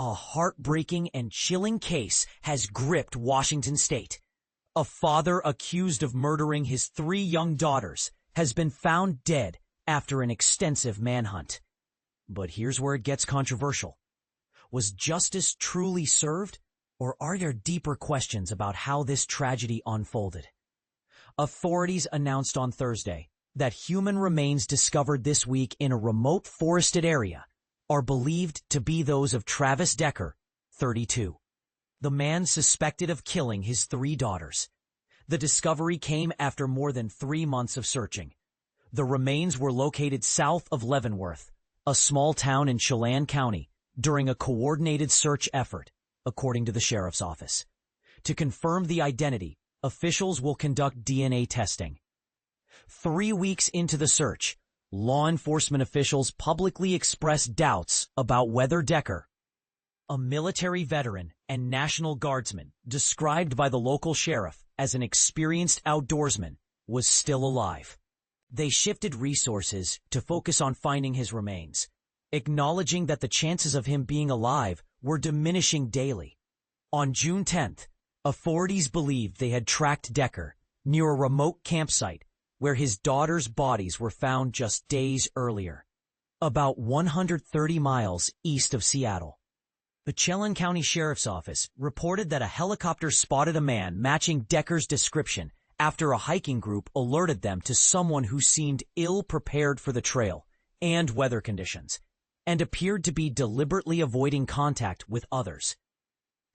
A heartbreaking and chilling case has gripped Washington state. A father accused of murdering his 3 young daughters has been found dead after an extensive manhunt. But here's where it gets controversial. Was justice truly served, or are there deeper questions about how this tragedy unfolded? Authorities announced on Thursday that human remains discovered this week in a remote forested area are believed to be those of Travis Decker, 32, the man suspected of killing his 3 daughters. The discovery came after more than 3 months of searching. The remains were located south of Leavenworth, a small town in Chelan County, during a coordinated search effort, according to the sheriff's office. To confirm the identity, officials will conduct DNA testing. 3 weeks into the search, law enforcement officials publicly expressed doubts about whether Decker, a military veteran and National Guardsman described by the local sheriff as an experienced outdoorsman, was still alive. They shifted resources to focus on finding his remains, acknowledging that the chances of him being alive were diminishing daily. On June 10th, authorities believed they had tracked Decker near a remote campsite where his daughters' bodies were found just days earlier, about 130 miles east of Seattle. The Chelan County Sheriff's Office reported that a helicopter spotted a man matching Decker's description after a hiking group alerted them to someone who seemed ill-prepared for the trail and weather conditions, and appeared to be deliberately avoiding contact with others.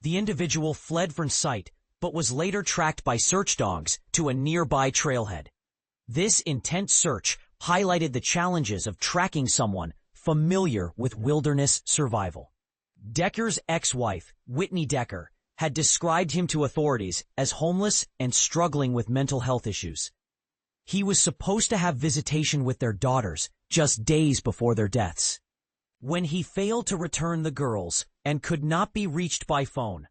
The individual fled from sight, but was later tracked by search dogs to a nearby trailhead. This intense search highlighted the challenges of tracking someone familiar with wilderness survival. Decker's ex-wife, Whitney Decker, had described him to authorities as homeless and struggling with mental health issues. He was supposed to have visitation with their daughters just days before their deaths. When he failed to return the girls and could not be reached by phone,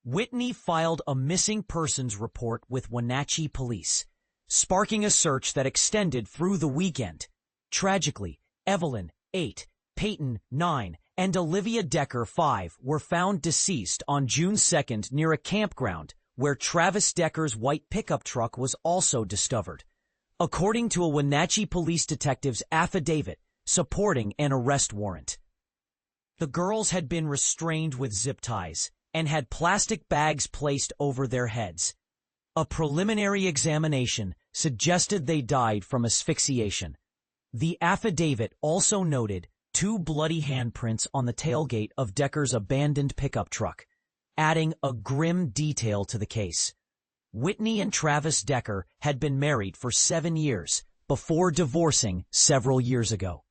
Whitney filed a missing persons report with Wenatchee police, sparking a search that extended through the weekend. Tragically, Evelyn, 8, Peyton, 9, and Olivia Decker, 5, were found deceased on June 2nd near a campground where Travis Decker's white pickup truck was also discovered, according to a Wenatchee police detective's affidavit supporting an arrest warrant. The girls had been restrained with zip ties and had plastic bags placed over their heads. A preliminary examination suggested they died from asphyxiation. The affidavit also noted 2 bloody handprints on the tailgate of Decker's abandoned pickup truck, adding a grim detail to the case. Whitney and Travis Decker had been married for 7 years before divorcing several years ago.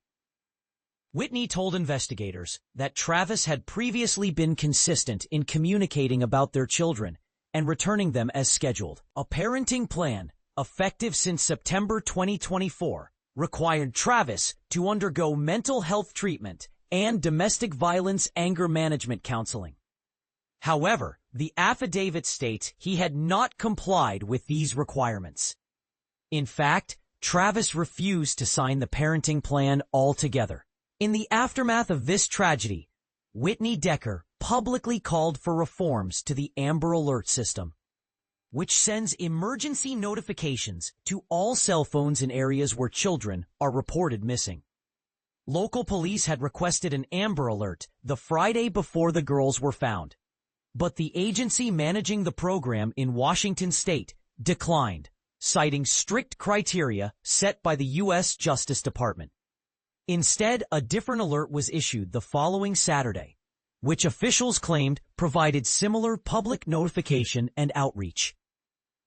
Whitney told investigators that Travis had previously been consistent in communicating about their children and returning them as scheduled. A parenting plan, effective since September 2024, required Travis to undergo mental health treatment and domestic violence anger management counseling. However, the affidavit states he had not complied with these requirements. In fact, Travis refused to sign the parenting plan altogether. In the aftermath of this tragedy, Whitney Decker publicly called for reforms to the Amber Alert system, which sends emergency notifications to all cell phones in areas where children are reported missing. Local police had requested an Amber Alert the Friday before the girls were found, but the agency managing the program in Washington state declined, citing strict criteria set by the U.S. Justice Department. Instead, a different alert was issued the following Saturday, which officials claimed provided similar public notification and outreach.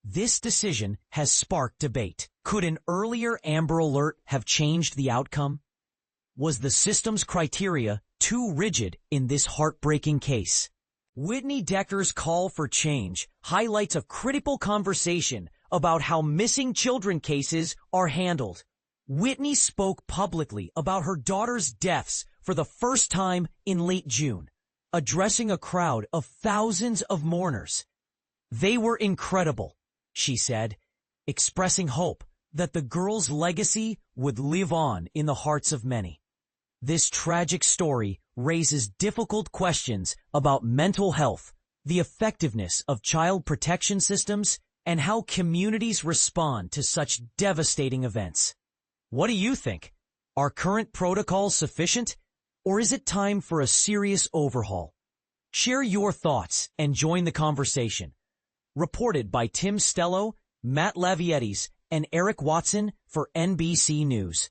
This decision has sparked debate. Could an earlier Amber Alert have changed the outcome? Was the system's criteria too rigid in this heartbreaking case? Whitney Decker's call for change highlights a critical conversation about how missing children cases are handled. Whitney spoke publicly about her daughter's deaths for the first time in late June, addressing a crowd of thousands of mourners. "They were incredible," she said, expressing hope that the girl's legacy would live on in the hearts of many. This tragic story raises difficult questions about mental health, the effectiveness of child protection systems, and how communities respond to such devastating events. What do you think? Are current protocols sufficient, or is it time for a serious overhaul? Share your thoughts and join the conversation. Reported by Tim Stello, Matt Lavietes, and Eric Watson for NBC News.